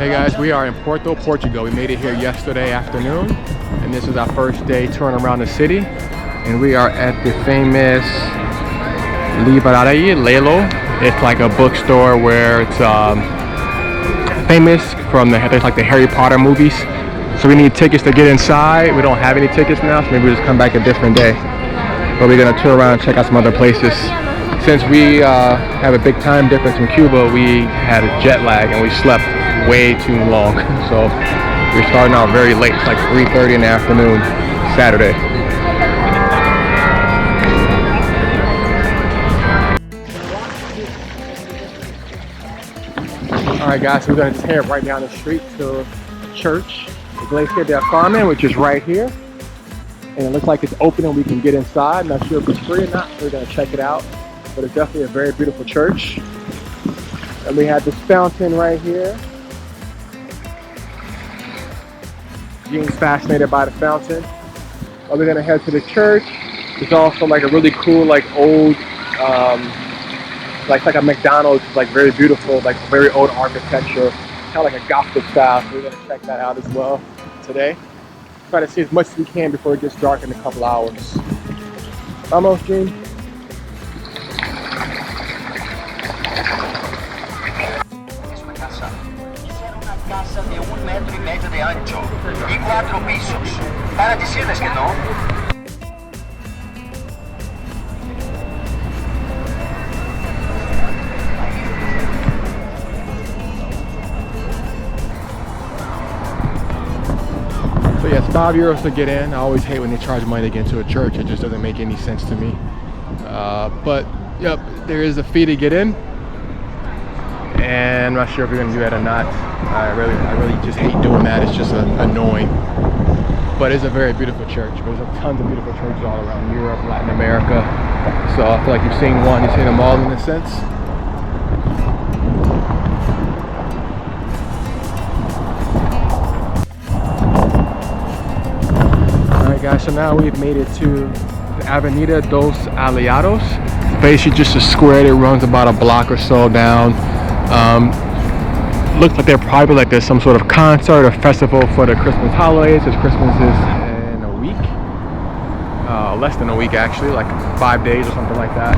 Hey guys, we are in Porto Portugal. We made it here yesterday afternoon, and this is our first day touring around the city. And we are at the famous Livraria Lelo. It's like a bookstore where it's famous from there's like the Harry Potter movies. So we need tickets to get inside. We don't have any tickets now, so maybe we'll just come back a different day. But we're gonna tour around and check out some other places. Since we have a big time difference in Cuba, we had a jet lag and we slept way too long. So we're starting out very late. It's like 3:30 in the afternoon, Saturday. All right, guys, so we're gonna tear right down the street to the church, the Iglesia del Carmen, which is right here. And it looks like it's open and we can get inside. I'm not sure if it's free or not, so we're gonna check it out. But it's definitely a very beautiful church. And we have this fountain right here. Gene's fascinated by the fountain. Well, we're gonna head to the church. There's also like a really cool, like old, like a McDonald's, like very beautiful, like very old architecture, kind of like a Gothic style. So we're gonna check that out as well today. Try to see as much as we can before it gets dark in a couple hours. Vamos, Gene. Casa de 1,5 metros de ancho y 4 pisos. Para decirles que no. So yeah, it's €5 to get in. I always hate when they charge money to get into a church. It just doesn't make any sense to me. But yep, there is a fee to get in. And I'm not sure if we're gonna do that or not. I really just hate doing that. It's just annoying. But it's a very beautiful church. There's tons of beautiful churches all around Europe, Latin America. So I feel like you've seen one, you've seen them all in a sense. All right, guys. So now we've made it to the Avenida dos Aliados. It's basically just a square that runs about a block or so down. Looks like they're probably like there's some sort of concert or festival for the Christmas holidays, because Christmas is in a week, less than a week actually, like 5 days or something like that.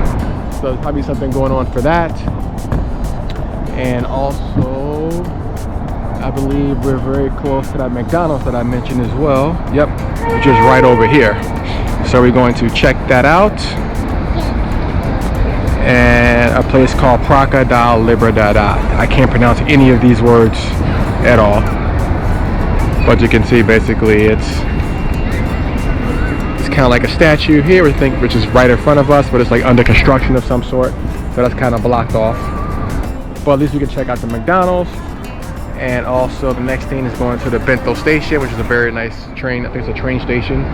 So there's probably something going on for that. And also, I believe we're very close to that McDonald's that I mentioned as well. Yep, which is right over here. So we're going to check that out. And a place called Praca da Liberdade. I can't pronounce any of these words at all, but you can see basically it's kind of like a statue here, which is right in front of us, but it's like under construction of some sort, so that's kind of blocked off. But at least we can check out the McDonald's. And also the next thing is going to the Bento station, which is a very nice train. I think it's a train station,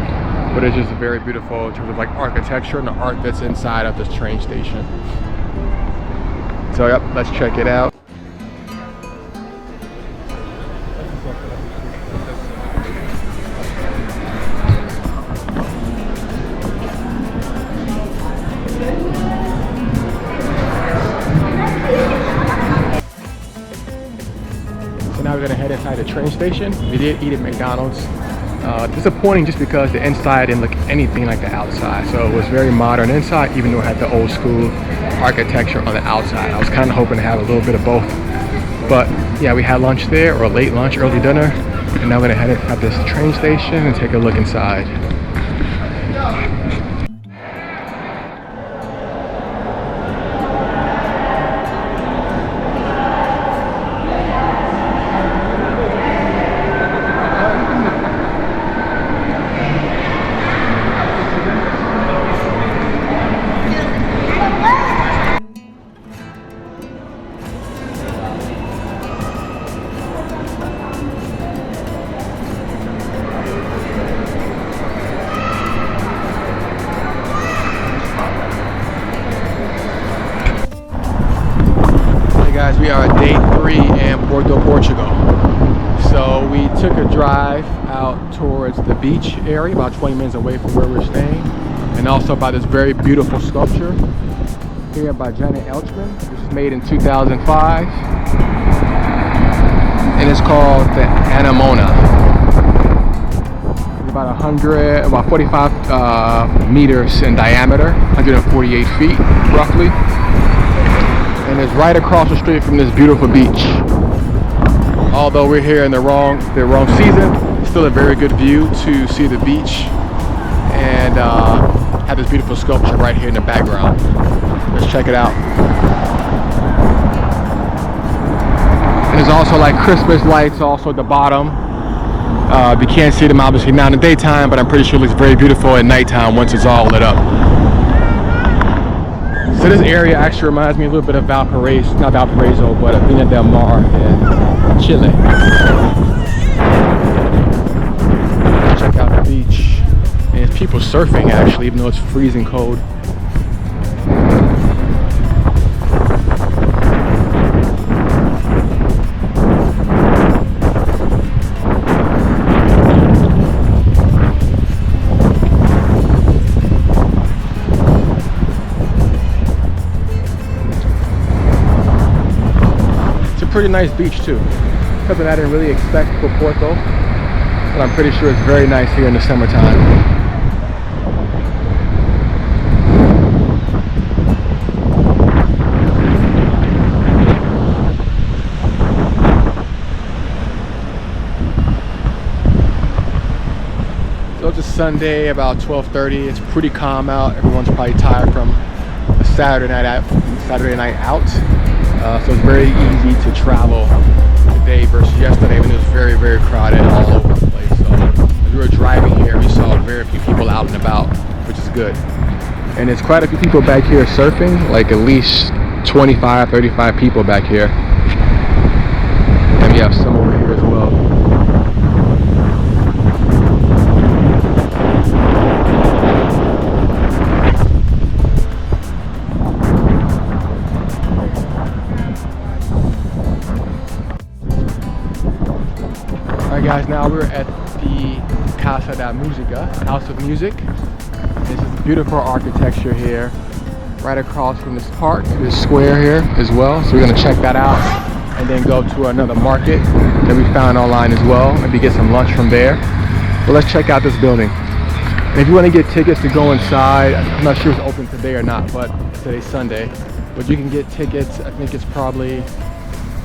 but it's just very beautiful in terms of like architecture and the art that's inside of this train station. So yep, let's check it out. So now we're gonna head inside the train station. We did eat at McDonald's. Disappointing just because the inside didn't look anything like the outside. So it was very modern inside, even though it had the old school architecture on the outside. I was kind of hoping to have a little bit of both. But yeah, we had lunch there, or late lunch, early dinner. And now we're gonna head at this train station and take a look inside. Guys, we are at day 3 in Porto Portugal. So we took a drive out towards the beach area, about 20 minutes away from where we're staying, and also by this very beautiful sculpture here by Janet Elchman, which was made in 2005. And is called the Anemona. It's about 45 meters in diameter, 148 feet roughly. And it's right across the street from this beautiful beach. Although we're here in the wrong season, it's still a very good view to see the beach and have this beautiful sculpture right here in the background. Let's check it out. And there's also like Christmas lights also at the bottom. You can't see them obviously now in the daytime, but I'm pretty sure it looks very beautiful at nighttime once it's all lit up. So this area actually reminds me a little bit of Valparaiso, not Valparaiso, but Vina del Mar in Chile. Check out the beach. And there's people surfing actually, even though it's freezing cold. Pretty nice beach too. Something I didn't really expect for Porto, but I'm pretty sure it's very nice here in the summertime. So it's a Sunday about 12:30. It's pretty calm out. Everyone's probably tired from a Saturday night out. So it's very easy to travel today versus yesterday when it was very, very crowded all over the place. So as we were driving here, we saw very few people out and about, which is good. And there's quite a few people back here surfing, like at least 25, 35 people back here. And we have some over here as well. Guys, now we're at the Casa da Musica, House of Music. This is beautiful architecture here, right across from this park, this square here as well. So we're gonna check that out and then go to another market that we found online as well. Maybe get some lunch from there. But let's check out this building. And if you want to get tickets to go inside, I'm not sure if it's open today or not, but today's Sunday. But you can get tickets, I think it's probably,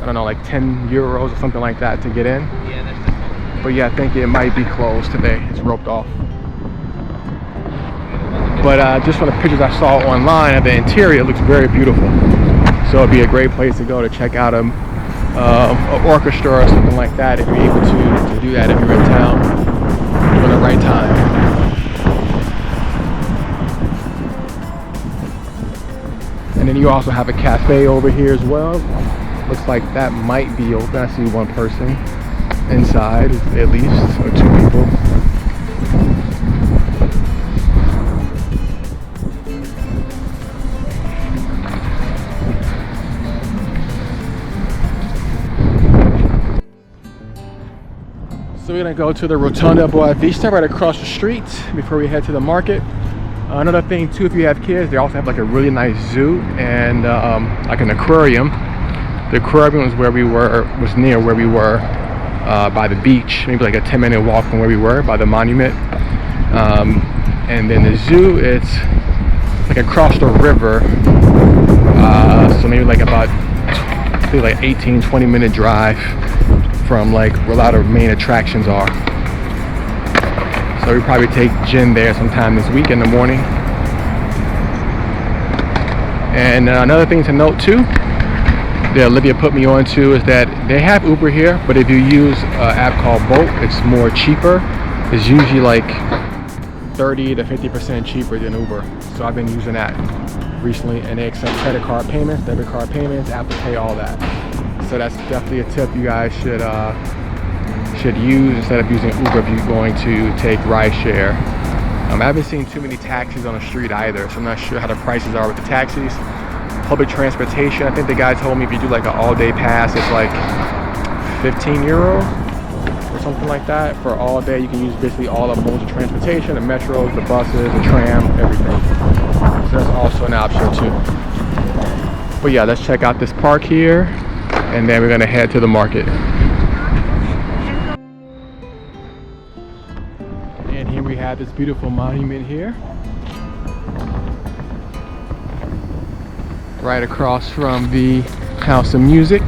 I don't know, like 10 euros or something like that to get in. But yeah, I think it might be closed today. It's roped off. But just from the pictures I saw online of the interior, it looks very beautiful. So it'd be a great place to go to check out an orchestra or something like that if you're able to do that if you're in town during the right time. And then you also have a cafe over here as well. Looks like that might be open. I see one person inside at least, or two people. So we're gonna go to the Rotunda Boa Vista right across the street before we head to the market. Another thing too, if you have kids, they also have like a really nice zoo and like an aquarium. The aquarium was near where we were. By the beach, maybe like a 10-minute walk from where we were, by the monument. And then the zoo, it's like across the river. So maybe like about, I think like 18-20 minute drive from like where a lot of main attractions are. So we probably take Jen there sometime this week in the morning. And another thing to note too, that Olivia put me on to, is that they have Uber here, but if you use an app called Bolt, it's more cheaper. It's usually like 30 to 50% cheaper than Uber. So I've been using that recently, and they accept credit card payments, debit card payments, Apple Pay, all that. So that's definitely a tip you guys should use instead of using Uber if you're going to take rideshare. I haven't seen too many taxis on the street either, so I'm not sure how the prices are with the taxis. Public transportation, I think the guy told me if you do like an all-day pass, it's like 15 euros or something like that for all day. You can use basically all the modes of transportation, the metros, the buses, the tram, everything. So that's also an option too. But yeah, let's check out this park here, and then we're gonna head to the market. have this beautiful monument here, right across from the House of Music.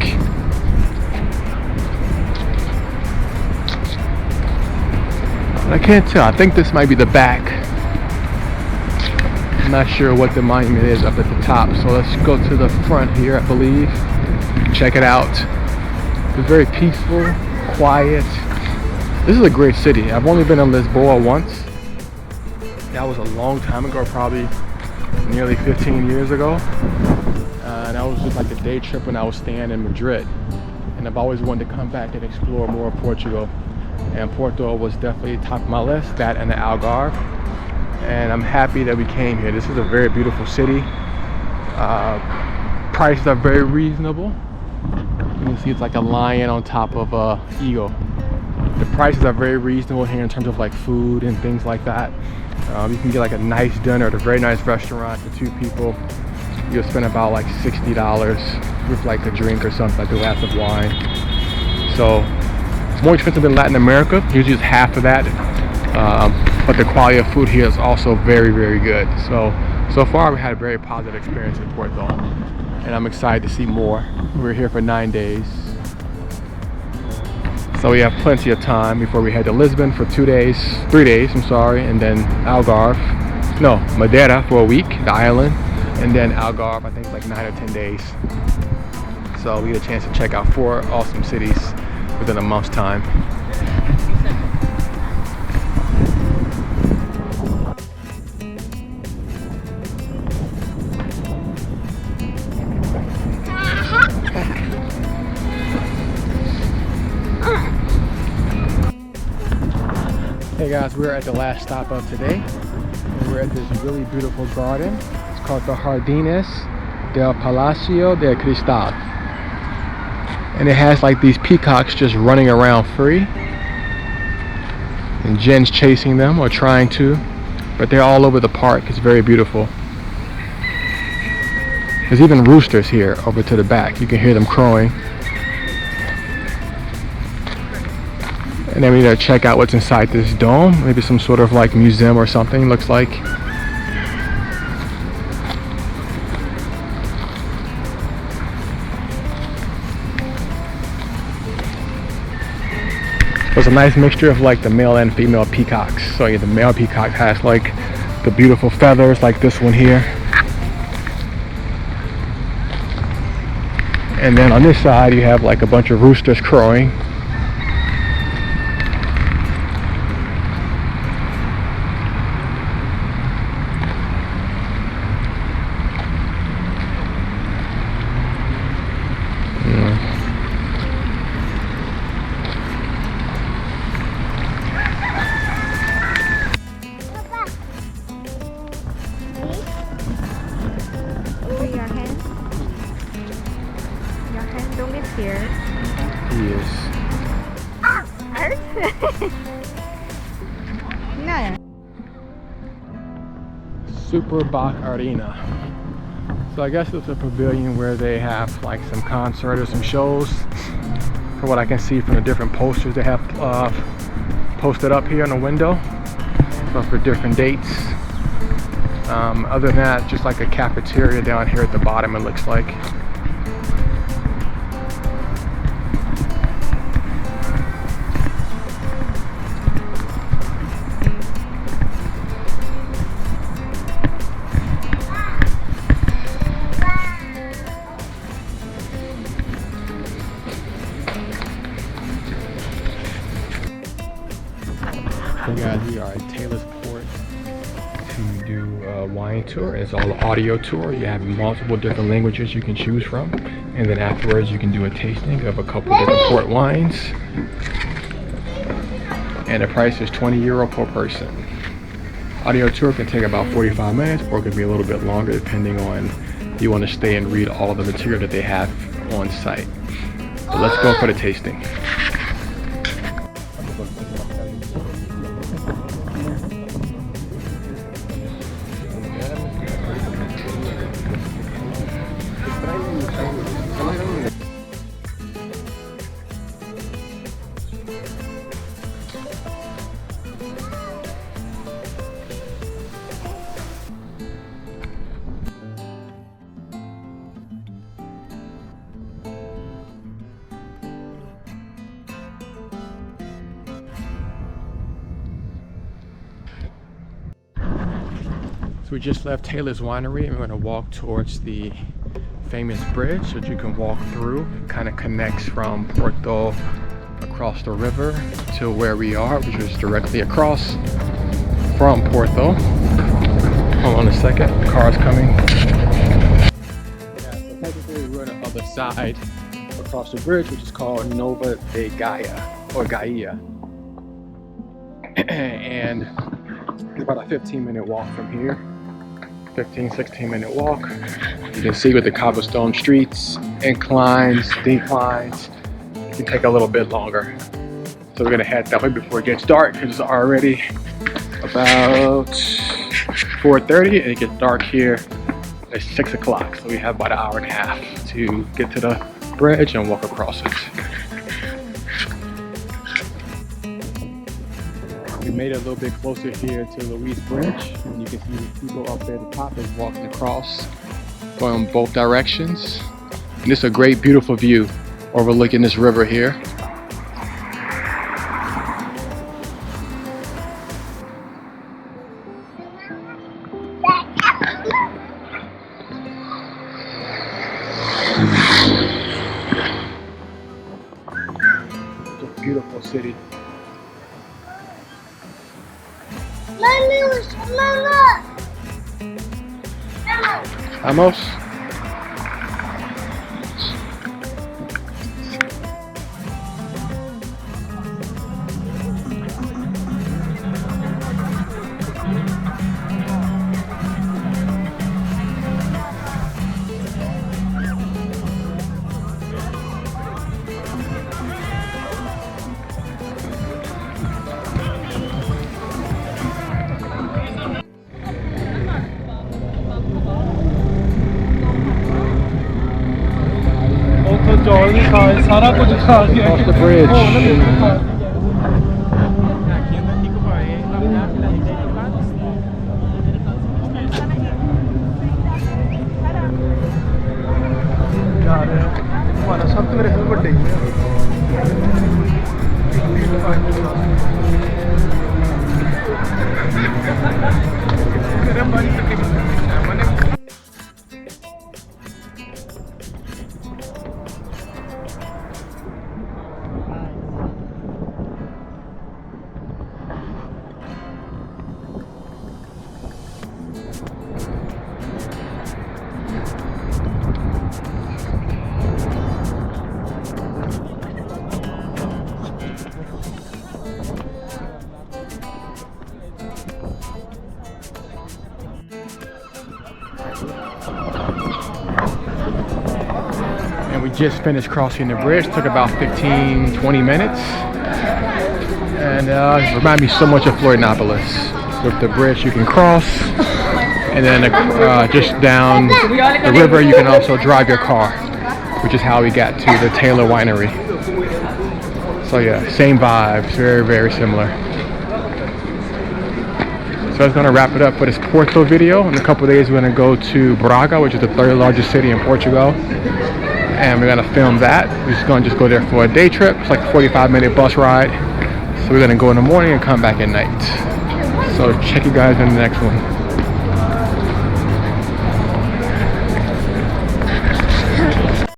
I can't tell. I think this might be the back. I'm not sure what the monument is up at the top. So let's go to the front here, I believe. Check it out. It's very peaceful, quiet. This is a great city. I've only been in Lisboa once. That was a long time ago, probably nearly 15 years ago. And that was just like a day trip when I was staying in Madrid. And I've always wanted to come back and explore more of Portugal. And Porto was definitely top of my list, that and the Algarve. And I'm happy that we came here. This is a very beautiful city. Prices are very reasonable. You can see it's like a lion on top of a eagle. The prices are very reasonable here in terms of like food and things like that. You can get like a nice dinner at a very nice restaurant for 2 people. You'll spend about like $60 with like a drink or something, like a glass of wine. So it's more expensive than Latin America. Usually it's half of that. But the quality of food here is also very, very good. So far we had a very positive experience in Porto, and I'm excited to see more. We're here for 9 days. So we have plenty of time before we head to Lisbon for 3 days, and then Madeira for a week, the island, and then Algarve, I think like 9 or 10 days. So we get a chance to check out 4 awesome cities within a month's time. Hey guys, we're at the last stop of today. And we're at this really beautiful garden. It's called the Jardines del Palacio de Cristal. And it has like these peacocks just running around free. And Jen's chasing them or trying to. But they're all over the park. It's very beautiful. There's even roosters here over to the back. You can hear them crowing. And then we need to check out what's inside this dome. Maybe some sort of like museum or something, looks like. There's a nice mixture of like the male and female peacocks. So yeah, the male peacock has like the beautiful feathers like this one here. And then on this side you have like a bunch of roosters crowing. Super Bach Arena. So I guess it's a pavilion where they have like some concert or some shows. From what I can see from the different posters they have posted up here on the window, so for different dates. Other than that, just like a cafeteria down here at the bottom, it looks like. Hey guys, we are at Taylor's Port to do a wine tour. It's all an audio tour. You have multiple different languages you can choose from, and then afterwards you can do a tasting of a couple different port wines. And the price is €20 per person. Audio tour can take about 45 minutes, or it could be a little bit longer depending on if you want to stay and read all of the material that they have on site. But let's go for the tasting. So we just left Taylor's Winery and we're going to walk towards the famous bridge that you can walk through. It kind of connects from Porto across the river to where we are, which is directly across from Porto. Hold on a second, the car's coming. Yeah, so technically we're on the other side across the bridge, which is called Nova de Gaia, or Gaia. And it's about a 15-minute walk from here. 16-minute walk. You can see with the cobblestone streets, inclines, declines, it can take a little bit longer. So we're gonna head that way before it gets dark, because it's already about 4:30 and it gets dark here at 6 o'clock. So we have about an hour and a half to get to the bridge and walk across it. We made it a little bit closer here to Louise Bridge, and you can see the people up there at the top is walking across, going in both directions. And this is a great, beautiful view overlooking this river here. It's a beautiful city. Vamos. Across the bridge. And we just finished crossing the bridge. Took about 15-20 minutes, and it reminded me so much of Florianopolis. With the bridge you can cross, and then just down the river you can also drive your car, which is how we got to the Taylor Winery. So yeah, same vibes, very, very similar. So that's gonna wrap it up for this Porto video. In a couple of days we're gonna go to Braga, which is the 3rd largest city in Portugal. And we're gonna film that. We're just gonna go there for a day trip. It's like a 45-minute bus ride. So we're gonna go in the morning and come back at night. So check you guys in the next one.